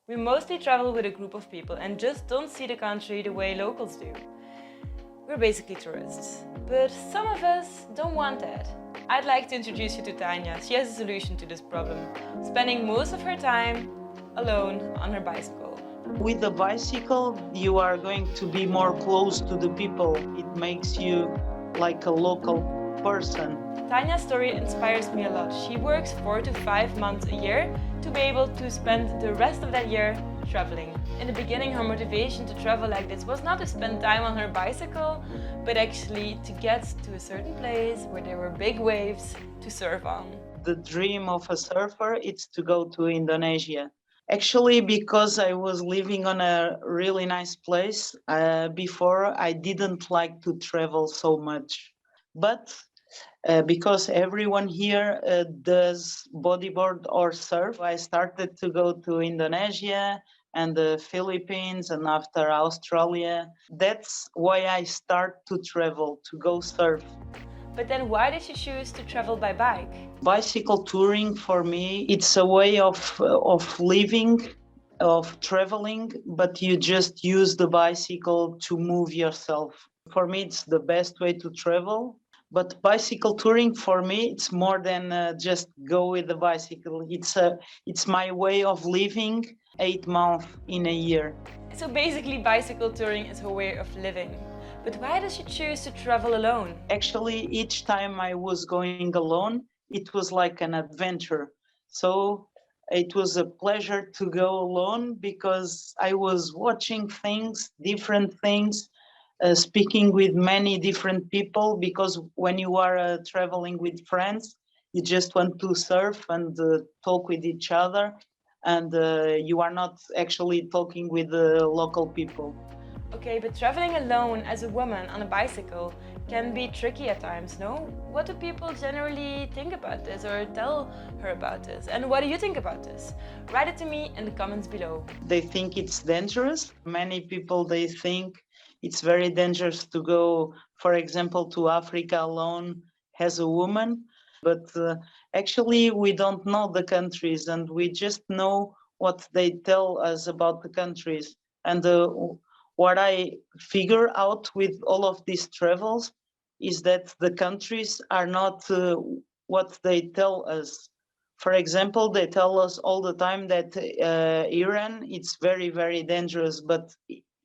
We mostly travel with a group of people and just don't see the country the way locals do. We're basically tourists. But some of us don't want that. I'd like to introduce you to Tania. She has a solution to this problem, spending most of her time alone on her bicycle. With the bicycle, you are going to be more close to the people. It makes you like a local person. Tania's story inspires me a lot. She works 4 to 5 months a year to be able to spend the rest of that year traveling. In the beginning, her motivation to travel like this was not to spend time on her bicycle, but actually to get to a certain place where there were big waves to surf on. The dream of a surfer is to go to Indonesia. Actually, because I was living on a really nice place before, I didn't like to travel so much. But because everyone here does bodyboard or surf, I started to go to Indonesia and the Philippines and after Australia. That's why I start to travel, to go surf. But then why did you choose to travel by bike? Bicycle touring for me, it's a way of living, of traveling, but you just use the bicycle to move yourself. For me, it's the best way to travel. But bicycle touring for me, it's more than just go with the bicycle. It's my way of living 8 months in a year. So basically, bicycle touring is her way of living. But why does she choose to travel alone? Actually, each time I was going alone, it was like an adventure. So it was a pleasure to go alone because I was watching things, different things, speaking with many different people. Because when you are traveling with friends, you just want to surf and talk with each other, and you are not actually talking with the local people. Okay, but traveling alone as a woman on a bicycle can be tricky at times, no? What do people generally think about this or tell her about this? And what do you think about this? Write it to me in the comments below. They think it's dangerous. Many people, they think it's very dangerous to go, for example, to Africa alone as a woman. But actually, we don't know the countries and we just know what they tell us about the countries. And what I figure out with all of these travels is that the countries are not what they tell us. For example, they tell us all the time that Iran it's very, very dangerous, but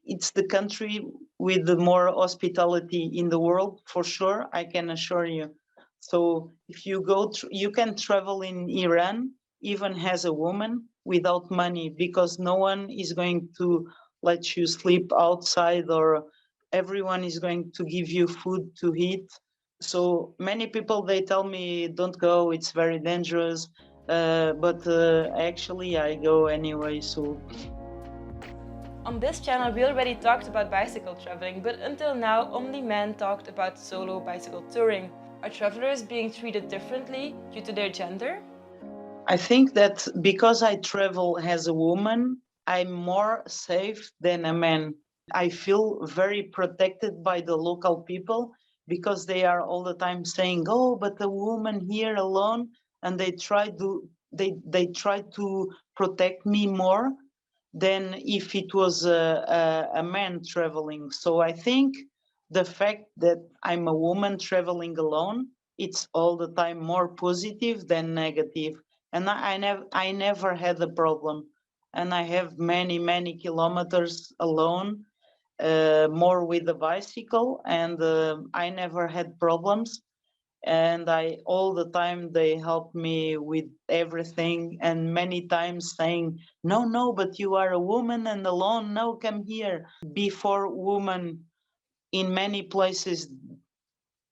it's the country with the more hospitality in the world, for sure, I can assure you. So if you go, you can travel in Iran, even as a woman, without money, because no one is going to let you sleep outside, or everyone is going to give you food to eat. So many people, they tell me, don't go, it's very dangerous. But actually, I go anyway, so. On this channel, we already talked about bicycle traveling, but until now, only men talked about solo bicycle touring. Are travelers being treated differently due to their gender? I think that because I travel as a woman, I'm more safe than a man. I feel very protected by the local people because they are all the time saying, "Oh, but a woman here alone," and they try to protect me more than if it was a man traveling. So I think the fact that I'm a woman traveling alone, it's all the time more positive than negative. And I never had a problem. And I have many kilometers alone, more with the bicycle, and I never had problems. And I all the time they help me with everything, and many times saying, no, but you are a woman and alone, no, come here. Before, women in many places,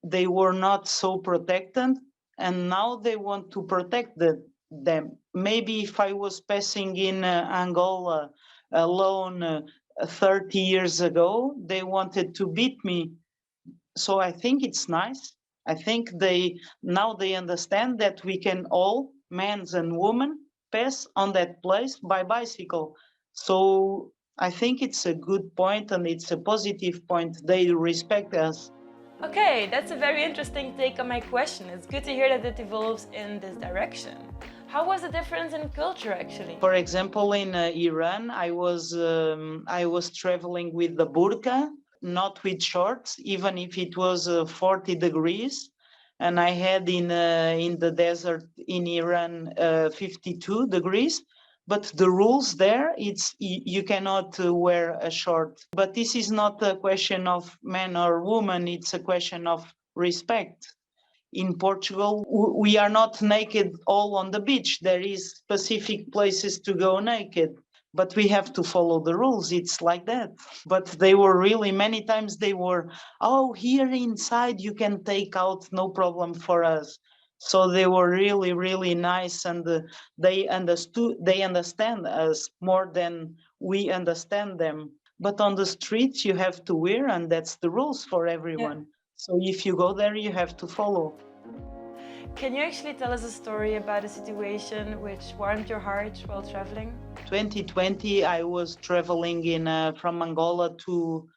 they were not so protected, and now they want to protect them. Maybe if I was passing in Angola alone 30 years ago, they wanted to beat me. So I think it's nice. I think they understand that we can all, men and women, pass on that place by bicycle. So I think it's a good point and it's a positive point. They respect us. Okay, that's a very interesting take on my question. It's good to hear that it evolves in this direction. How was the difference in culture actually? For example, in Iran, I was traveling with the burqa, not with shorts, even if it was 40 degrees. And I had in the desert in Iran 52 degrees. But the rules there, you cannot wear a short. But this is not a question of man or woman, it's a question of respect. In Portugal, we are not naked all on the beach. There is specific places to go naked, but we have to follow the rules. It's like that. But they were really, many times they were, oh, here inside you can take out, no problem for us. So they were really, really nice, and they understand us more than we understand them. But on the streets you have to wear, and that's the rules for everyone. So if you go there, you have to follow. Can you actually tell us a story about a situation which warmed your heart while traveling? 2020, I was traveling from Angola to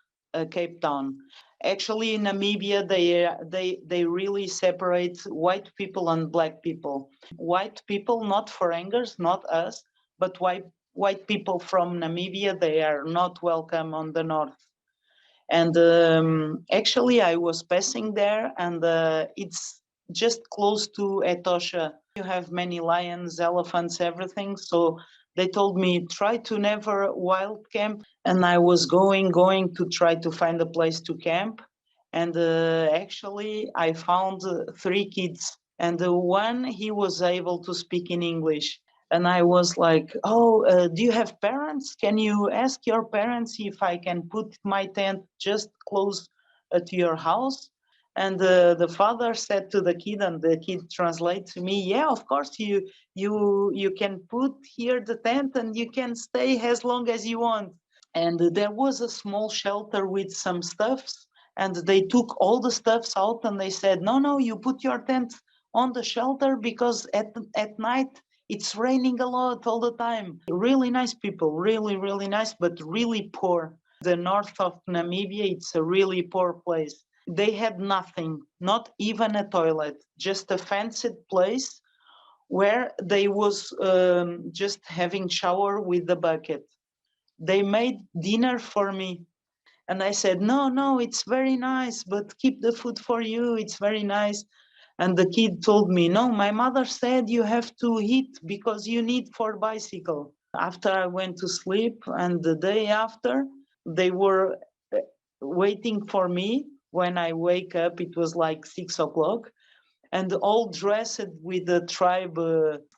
Cape Town. Actually, in Namibia, they really separate white people and black people. White people, not foreigners, not us, but white people from Namibia, they are not welcome on the north. And actually, I was passing there, and it's just close to Etosha. You have many lions, elephants, everything. So they told me, try to never wild camp. And I was going to try to find a place to camp. And actually, I found three kids. And the one, he was able to speak in English. And I was like, oh, do you have parents? Can you ask your parents if I can put my tent just close to your house? And the father said to the kid, and the kid translates to me, yeah, of course, you can put here the tent and you can stay as long as you want. And there was a small shelter with some stuffs, and they took all the stuffs out and they said, no, you put your tent on the shelter because at night it's raining a lot all the time. Really nice people, really, really nice, but really poor. The north of Namibia, it's a really poor place. They had nothing, not even a toilet, just a fenced place where they was just having shower with the bucket. They made dinner for me. And I said, no, it's very nice, but keep the food for you. It's very nice. And the kid told me, no, my mother said you have to eat because you need for bicycle. After I went to sleep, and the day after, they were waiting for me. When I wake up, it was like 6 o'clock, and all dressed with the tribe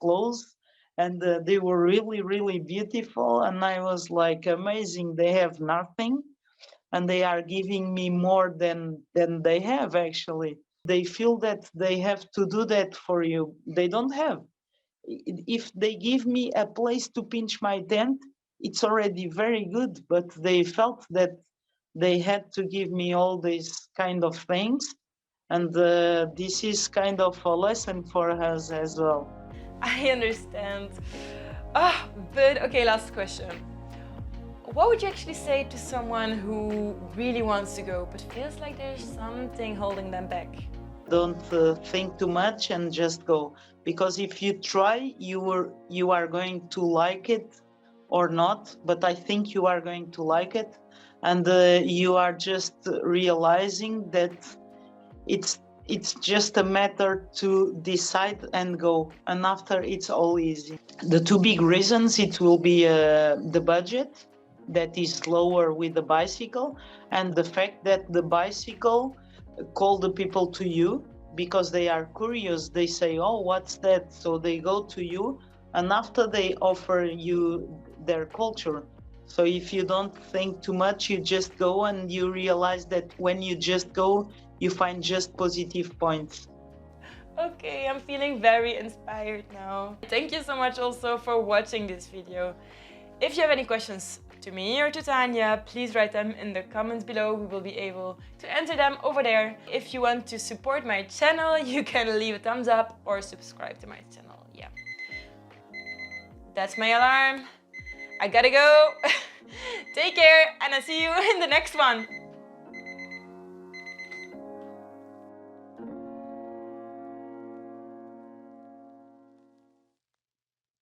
clothes. And they were really, really beautiful. And I was like, amazing. They have nothing, and they are giving me more than they have actually. They feel that they have to do that for you. They don't have. If they give me a place to pinch my tent, it's already very good, but they felt that they had to give me all these kind of things. And this is kind of a lesson for us as well. I understand. Ah, but okay, last question. What would you actually say to someone who really wants to go but feels like there's something holding them back? Don't think too much and just go, because if you try, you are going to like it or not, but I think you are going to like it. And you are just realizing that it's just a matter to decide and go, and after it's all easy. The two big reasons, it will be the budget that is lower with the bicycle, and the fact that the bicycle call the people to you because they are curious. They say, oh, what's that? So they go to you, and after they offer you their culture. So if you don't think too much, you just go, and you realize that when you just go, you find just positive points. Okay, I'm feeling very inspired now. Thank you so much also for watching this video. If you have any questions to me or to Tania, please write them in the comments below. We will be able to answer them over there. If you want to support my channel, you can leave a thumbs up or subscribe to my channel. Yeah. That's my alarm. I gotta go. Take care, and I'll see you in the next one.